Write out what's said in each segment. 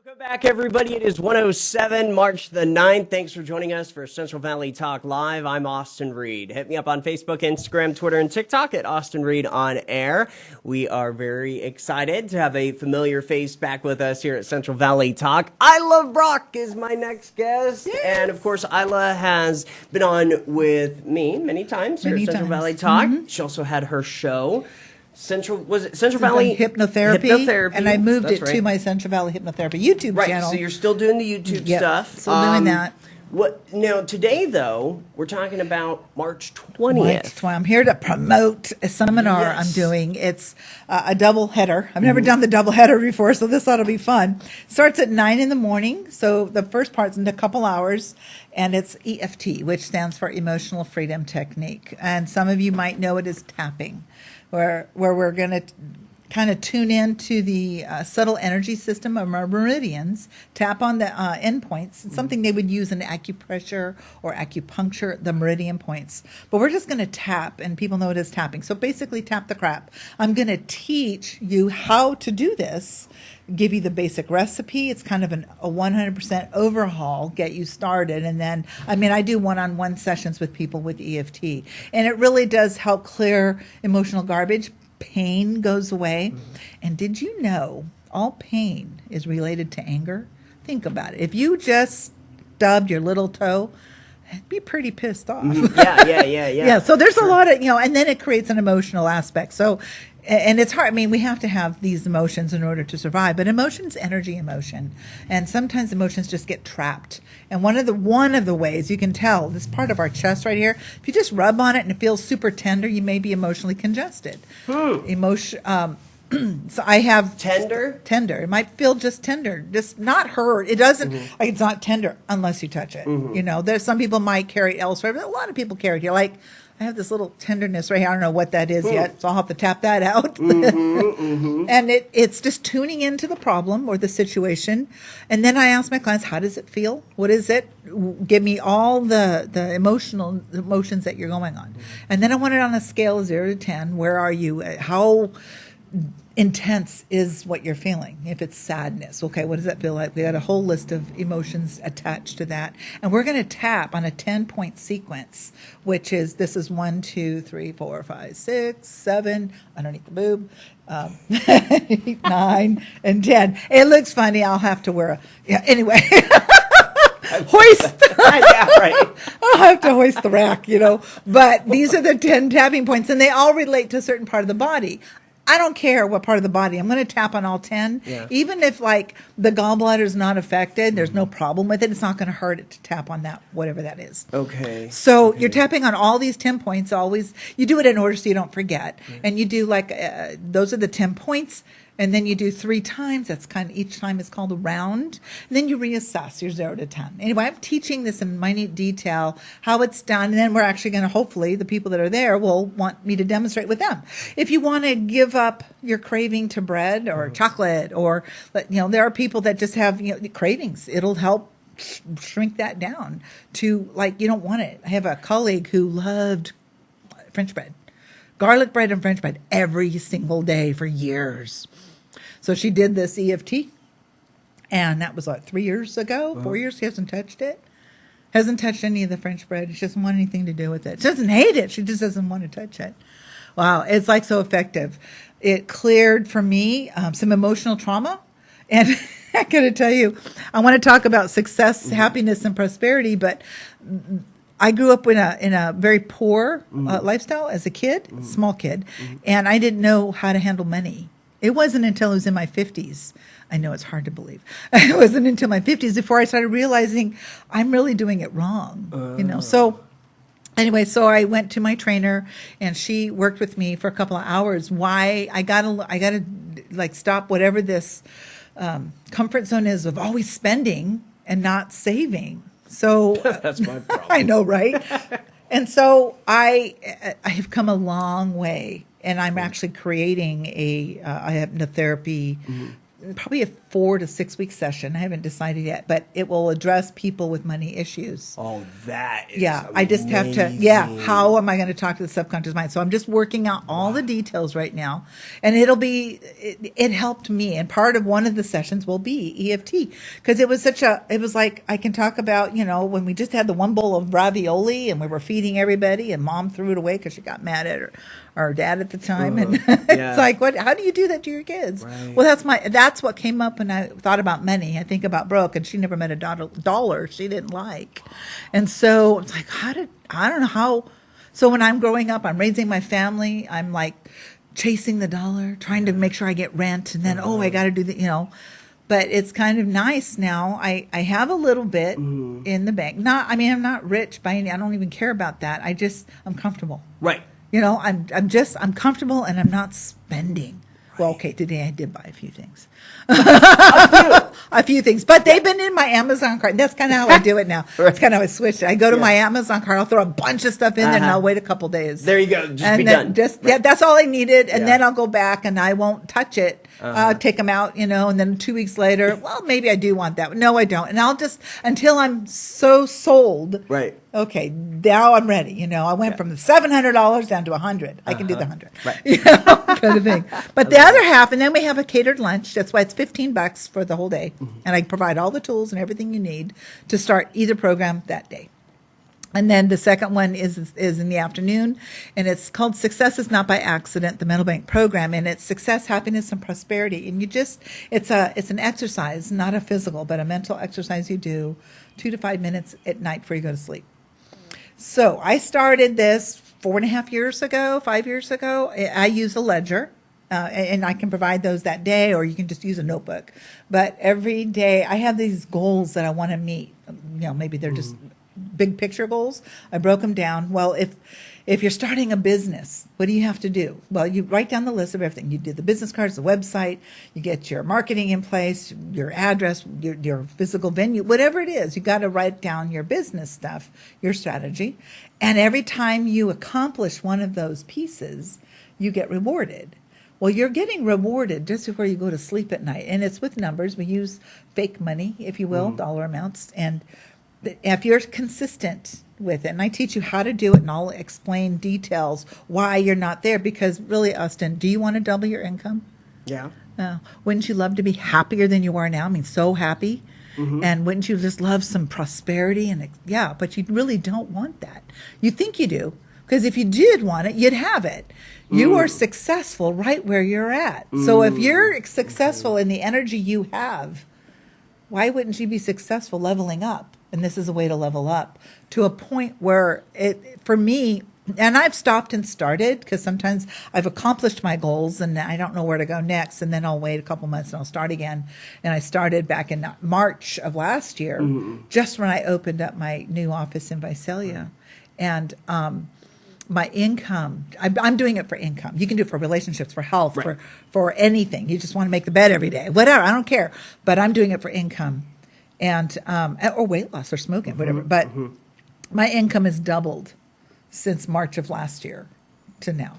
Welcome back, everybody. It is 107, March the 9th. Thanks for joining us for Central Valley Talk Live. I'm Austin Reed. Hit me up on Facebook, Instagram, Twitter, and TikTok at Austin Reed On Air. We are very excited to have a familiar face back with us here at Central Valley Talk. Ilah Brock is my next guest. Yes. And, of course, Ilah has been on with me many times here at Central Valley Talk. Mm-hmm. She also had her show. Central Valley Hypnotherapy, and I moved it to my Central Valley Hypnotherapy YouTube channel. Right, so you're still doing the YouTube stuff. Still doing that. Now, today, though, we're talking about March 20th. I'm here to promote a seminar I'm doing. It's a double header. I've never done the double header before, so this ought to be fun. Starts at 9 in the morning, so the first part's in a couple hours, and it's EFT, which stands for Emotional Freedom Technique. And some of you might know it as tapping, where we're going to kind of tune into the subtle energy system of our meridians, tap on the endpoints. It's something they would use in acupressure or acupuncture, the meridian points. But we're just going to tap, and people know it as tapping. So basically, tap the crap. I'm going to teach you how to do this, give you the basic recipe. It's kind of a 100% overhaul, get you started. And then, I do one-on-one sessions with people with EFT. And it really does help clear emotional garbage. Pain goes away. And did you know all pain is related to anger? Think about it. If you just stubbed your little toe, I'd be pretty pissed off. Yeah. Yeah, so there's a lot of, and then it creates an emotional aspect. So, and it's hard. We have to have these emotions in order to survive. But emotion's energy emotion. And sometimes emotions just get trapped. And one of the ways you can tell, this part of our chest right here, if you just rub on it and it feels super tender, you may be emotionally congested. So I have tender. It might feel just tender, just not hurt. It doesn't. It's not tender unless you touch it. There's some people might carry it elsewhere, but a lot of people carry it here. Like I have this little tenderness right here. I don't know what that is yet, so I'll have to tap that out. And it's just tuning into the problem or the situation. And then I ask my clients, how does it feel? What is it? Give me all the emotions that you're going on. And then I want it on a scale of 0 to 10. Where are you? How intense is what you're feeling? If it's sadness, okay, what does that feel like? We got a whole list of emotions attached to that, and we're going to tap on a 10-point sequence, which is 1, 2, 3, 4, 5, 6, 7 underneath the boob, 8, 9, and 10. It looks funny. I'll have to wear anyway. Hoist. Yeah, right. I'll have to hoist the rack, But these are the 10 tapping points, and they all relate to a certain part of the body. I don't care what part of the body. I'm going to tap on all 10. Yeah. Even if, the gallbladder is not affected, there's no problem with it. It's not going to hurt it to tap on that, whatever that is. Okay. So you're tapping on all these 10 points always. You do it in order so you don't forget. And you do, those are the 10 points. And then you do 3 times. That's each time is called a round. And then you reassess your 0 to 10. Anyway, I'm teaching this in minute detail, how it's done. And then we're actually going to, hopefully, the people that are there will want me to demonstrate with them. If you want to give up your craving to bread or chocolate, or, there are people that just have, cravings. It'll help shrink that down to, you don't want it. I have a colleague who loved French bread. Garlic bread and French bread every single day for years. So she did this EFT, and that was 3 years ago, 4 years. She hasn't touched it. Hasn't touched any of the French bread. She doesn't want anything to do with it. She doesn't hate it. She just doesn't want to touch it. Wow, it's so effective. It cleared for me some emotional trauma. And I got to tell you, I want to talk about success, happiness, and prosperity, but I grew up in a very poor lifestyle as a kid, small kid, and I didn't know how to handle money. It wasn't until I was in my 50s. I know it's hard to believe. It wasn't until my 50s before I started realizing I'm really doing it wrong. So anyway, so I went to my trainer, and she worked with me for a couple of hours. Why I gotta stop whatever this comfort zone is of always spending and not saving. So that's my problem. I know, right? And so I have come a long way, and I'm actually creating a hypnotherapy probably a 4 to 6 week session. I haven't decided yet, but it will address people with money issues. Oh, that is Yeah, I just have to, how am I going to talk to the subconscious mind? So I'm just working out all the details right now. And it helped me. And part of one of the sessions will be EFT. Because it was like, I can talk about, when we just had the one bowl of ravioli and we were feeding everybody and mom threw it away because she got mad at our dad at the time. And it's like, how do you do that to your kids? Right. Well, that's what came up when I thought about money. I think about Brooke, and she never met a dollar she didn't like. And so it's like, I don't know how. So when I'm growing up, I'm raising my family, I'm like chasing the dollar, trying to make sure I get rent, and then, I got to do but it's kind of nice now. I have a little bit in the bank. I'm not rich by any, I don't even care about that. I'm comfortable. Right. I'm comfortable and I'm not spending. Well, okay, today I did buy a few things. A few things. But they've been in my Amazon cart. That's kind of how I do it now. That's kind of how I switched it. I go to my Amazon cart, I'll throw a bunch of stuff in there, and I'll wait a couple days. There you go. Just be done. That's all I needed. And then I'll go back and I won't touch it. Take them out, and then 2 weeks later, well, maybe I do want that. No, I don't. And I'll just, until I'm so sold. Right. Okay, now I'm ready. I went from the $700 down to $100. I can do the $100. Right. Kind of thing. But the other half, and then we have a catered lunch. That's why it's $15 for the whole day. And I provide all the tools and everything you need to start either program that day. And then the second one is in the afternoon, and it's called Success is Not by Accident, the Mental Bank program, and it's success, happiness, and prosperity. And it's an exercise, not a physical, but a mental exercise you do 2 to 5 minutes at night before you go to sleep. So I started this 5 years ago. I use a ledger, and I can provide those that day, or you can just use a notebook. But every day I have these goals that I want to meet. Maybe they're just big picture goals. I broke them down. Well, if you're starting a business, what do you have to do? Well, you write down the list of everything. You do the business cards, the website, you get your marketing in place, your address, your physical venue, whatever it is. You got to write down your business stuff, your strategy. And every time you accomplish one of those pieces, you get rewarded. Well, you're getting rewarded just before you go to sleep at night. And it's with numbers. We use fake money, if you will, dollar amounts. And if you're consistent with it, and I teach you how to do it, and I'll explain details why you're not there, because really, Austin, do you want to double your income? Yeah. Wouldn't you love to be happier than you are now? I mean, so happy. And wouldn't you just love some prosperity? But you really don't want that. You think you do, because if you did want it, you'd have it. You are successful right where you're at. So if you're successful in the energy you have, why wouldn't you be successful leveling up? And this is a way to level up to a point where for me, and I've stopped and started, because sometimes I've accomplished my goals and I don't know where to go next. And then I'll wait a couple months and I'll start again. And I started back in March of last year, just when I opened up my new office in Visalia. And my income, I'm doing it for income. You can do it for relationships, for health, for anything. You just want to make the bed every day, whatever. I don't care. But I'm doing it for income. And or weight loss or smoking, whatever. But my income has doubled since March of last year to now.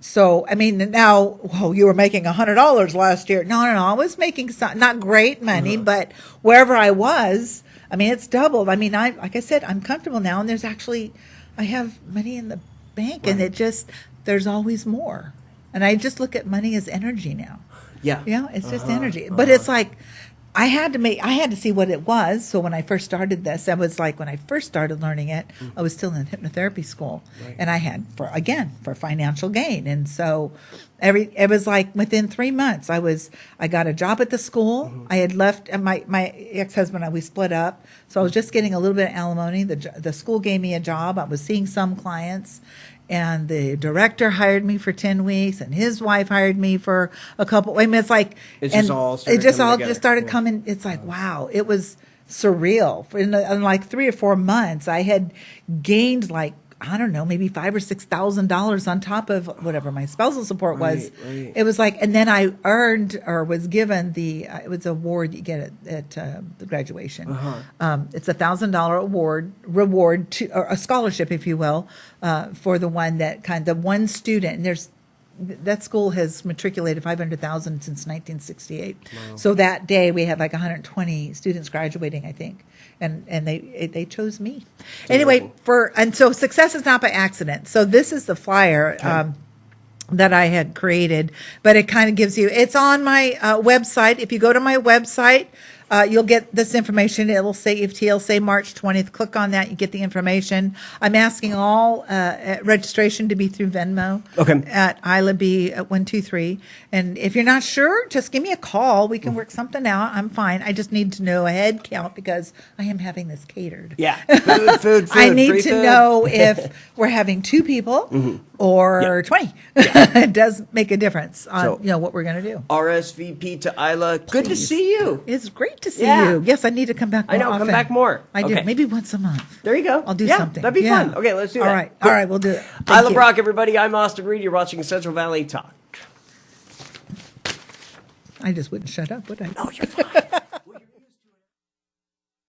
So, I mean, now, you were making $100 last year. No, I was making not great money, but wherever I was, I mean, it's doubled. I mean, like I said, I'm comfortable now, and I have money in the bank, and there's always more. And I just look at money as energy now. Yeah. Yeah, it's just energy. But it's like, I had to see what it was. So when I first started this, I was like, when I first started learning it, I was still in hypnotherapy school, and I had for financial gain. And so it was like within 3 months, I got a job at the school. I had left, and my ex-husband and we split up. So I was just getting a little bit of alimony. The school gave me a job. I was seeing some clients. And the director hired me for 10 weeks, and his wife hired me for a couple. I mean, it's like it just all started coming. It's like, wow, it was surreal. In like 3 or 4 months, I had gained like, I don't know, maybe $5,000 or $6,000 on top of whatever my spousal support was. Right. It was like, and then I earned or was given it was an award you get at the graduation. It's $1,000 reward or a scholarship, if you will, for the one student. And there's that school has matriculated 500,000 since 1968. So that day we had like 120 students graduating, I think, and they chose me. Anyway, so success is not by accident. So this is the flyer. That I had created, but it kind of gives you, it's on my website. If you go to my website, you'll get this information. It'll say EFT, it'll say March 20th. Click on that, you get the information. I'm asking all registration to be through Venmo at Ilah B 123. And if you're not sure, just give me a call. We can work something out. I'm fine. I just need to know a head count because I am having this catered. Yeah, food. I need to know if we're having 2 people or 20. It does make a difference on what we're going to do. RSVP to Ilah. Good to see you. It's great to see you. Yes, I need to come back more often. Come back more. I do. Maybe once a month. There you go. I'll do something. That'd be fun. Okay, let's do that. All right. All right, we'll do it. Ilah Brock, everybody. I'm Austin Reed. You're watching Central Valley Talk. I just wouldn't shut up, would I? No, you're fine.